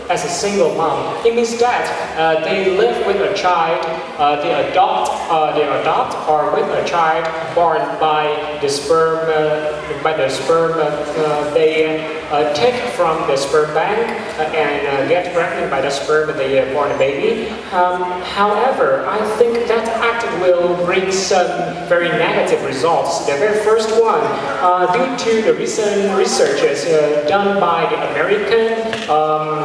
as a single mom. It means that they live with a child, they adopt or with a child born by the sperm. They take from the sperm bank and get pregnant by the sperm they born a baby. However, I think that act will bring some very negative results. The very first one, due to the recent researches done by the American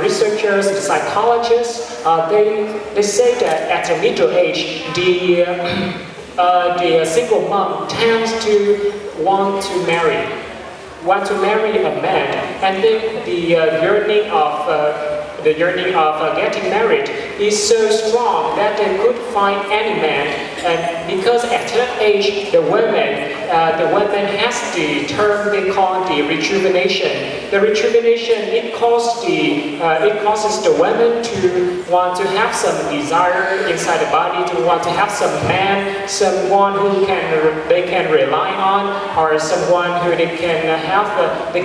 researchers, the psychologists, they say that at the middle age, the single mom tends to want to marry a man, and then the yearning of getting married is so strong that they could find any man, and because at that age the woman has the term they call the rejuvenation. The rejuvenation, it causes the women to want to have some desire inside the body, to want to have some man, someone who they can rely on, or someone who they can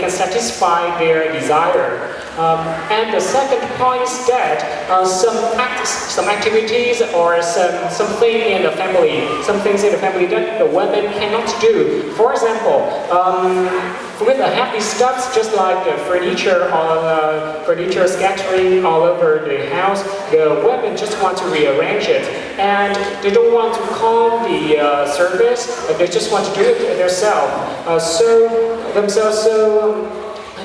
satisfy their desire. And the second point is that some activities or some things in the family that the women cannot do. For example, with the heavy stuffs, just like the furniture scattering all over the house, the women just want to rearrange it, and they don't want to call the service. They just want to do it themselves.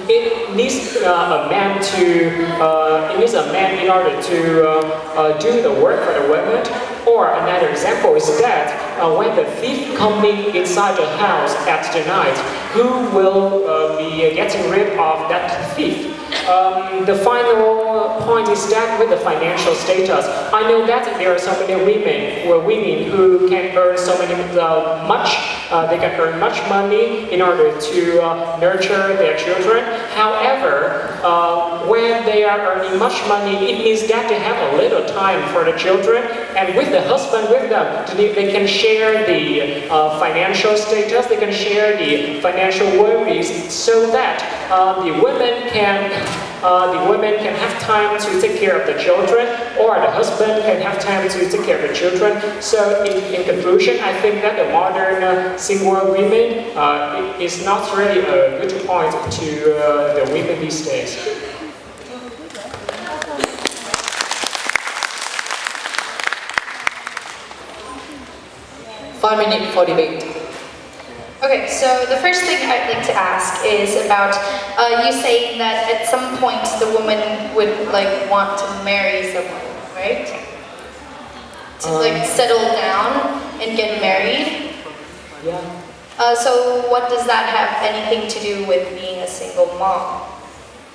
It needs a man in order to do the work for the women. Or another example is that when the thief coming inside the house at the night, who will be getting rid of that thief? The final point is that with the financial status, I know that there are so many women who can earn they can earn much money in order to nurture their children. However, when they are earning much money, it means that they have a little time for the children, and with the husband with them, they can share the financial status, they can share the financial worries, so that the women can have time to take care of the children, or the husband can have time to take care of the children. So in conclusion, I think that the modern single women is not really a good point to the women these days. 5 minutes for debate. Okay, so the first thing I'd like to ask is about you saying that at some point the woman would want to marry someone, right? To settle down and get married. Yeah. So what does that have anything to do with being a single mom?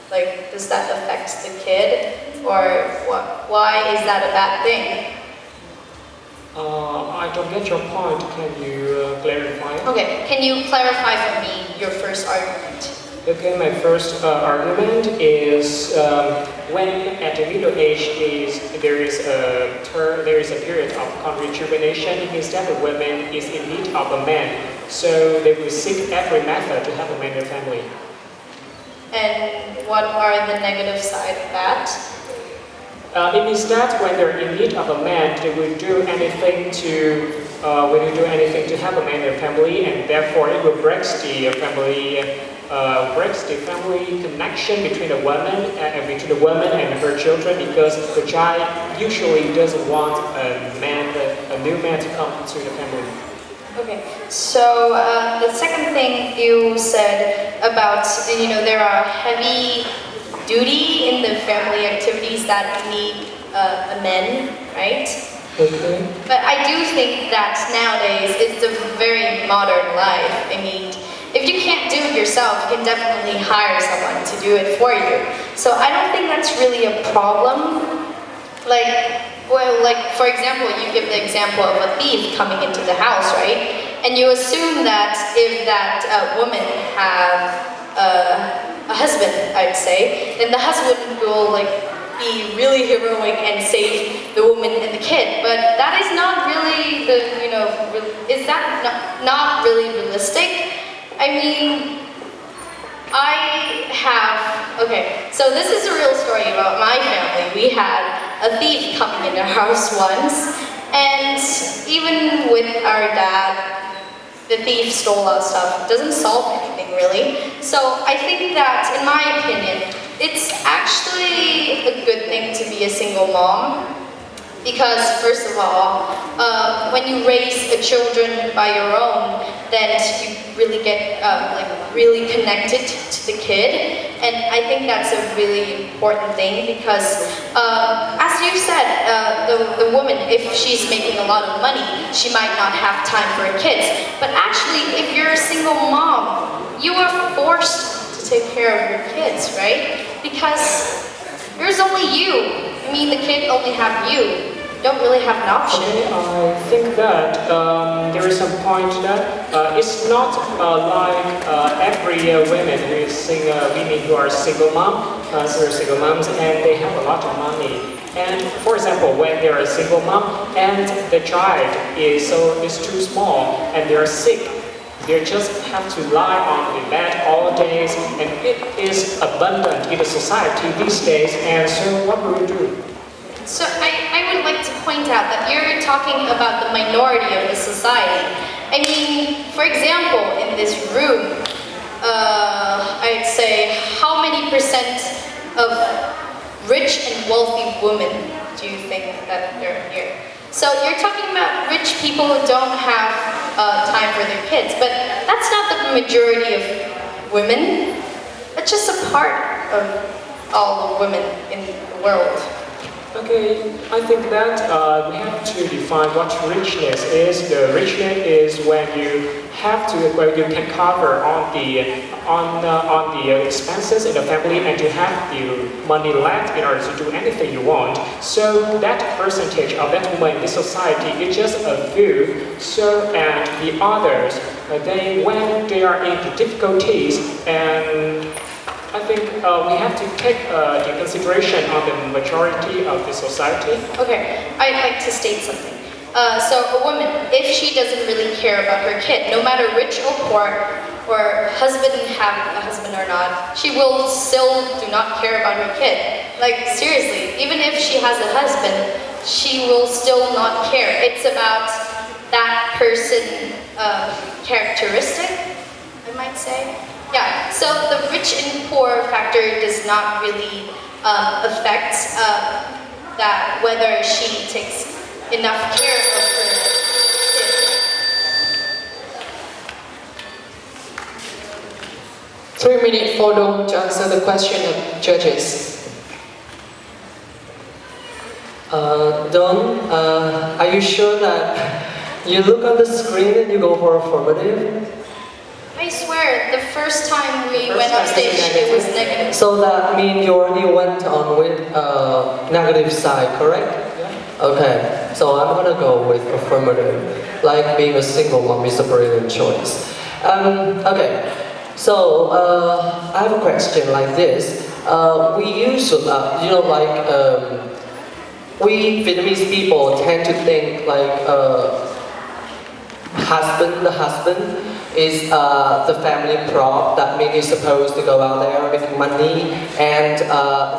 Does that affect the kid, or what? Why is that a bad thing? I don't get your point. Can you clarify? Okay, can you clarify for me your first argument? Okay, my first argument is when at the middle age there is a period of rejuvenation. It means that the woman is in need of a man, so they will seek every method to have a man in the family. And what are the negative side of that? It means that when they're in need of a man, they will do anything to have a man in the family, and therefore it will break the family connection between the woman and her children, because the child usually doesn't want a new man to come to the family. Okay, so the second thing you said about there are heavy duty in the family activities that need a man, right? Okay. But I do think that nowadays it's a very modern life. I mean, if you can't do it yourself, you can definitely hire someone to do it for you. So I don't think that's really a problem. For example, you give the example of a thief coming into the house, right? And you assume that if that woman have a husband, I'd say, then the husband will be really heroic and save the woman and the kid. But that is not really is that not really realistic? I mean, so this is a real story about my had a thief coming in our house once, and even with our dad, the thief stole our stuff. It doesn't solve anything really. So I think that, in my opinion, it's actually a good thing to be a single mom. Because first of all, when you raise a children by your own, then you really get really connected to the kid, and I think that's a really important thing because, as you said, the woman, if she's making a lot of money, she might not have time for her kids. But actually, if you're a single mom, you are forced to take care of your kids, right? Because there's only you. I mean, the kid only have you. Don't really have an option. Okay, I think that there is some point that it's not like every women who is women who are single moms and they have a lot of money. And for example, when they are a single mom and the child is too small and they are sick, they just have to lie on the bed all days, and it is abundant in the society these days. And so, what will you do? So I would like to point out that you're talking about the minority of the society. I mean, for example, in this room, I'd say how many percent of rich and wealthy women do you think that there are here? So you're talking about rich people who don't have time for their kids, but that's not the majority of women. It's just a part of all the women in the world. Okay, I think that we have to define what richness is. The richness is when you can cover on the expenses in the family, and you have the money left in order to do anything you want. So that percentage of that woman in this society is just a few. So and the others, when they are in difficulties, and I think we have to take the consideration on the majority of the society. Okay, I'd like to state something. So a woman, if she doesn't really care about her kid, no matter rich or poor, or husband have a husband or not, she will still do not care about her kid. Like seriously, even if she has a husband, she will still not care. It's about that person characteristic, I might say. Yeah, so the rich and poor factor does not really affect that whether she takes enough care of her kid. 3-minute photo to answer the question of judges. Don, are you sure that you look on the screen and you go for affirmative? I swear, the first time we went on stage, it was negative. So that means you already went on with negative side, correct? Yeah. Okay, so I'm gonna go with affirmative. Like being a single mom is a brilliant choice. Okay, so I have a question like this. We usually, we Vietnamese people tend to think like the husband is the family prop. That means he's supposed to go out there making money, and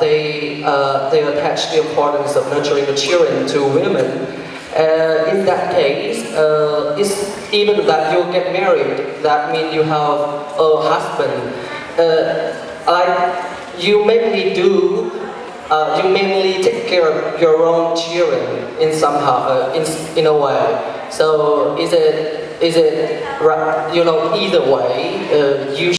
they attach the importance of nurturing the children to women. In that case, it's even that you get married, that means you have a husband. You mainly take care of your own children in somehow, in a way. So is it either way, you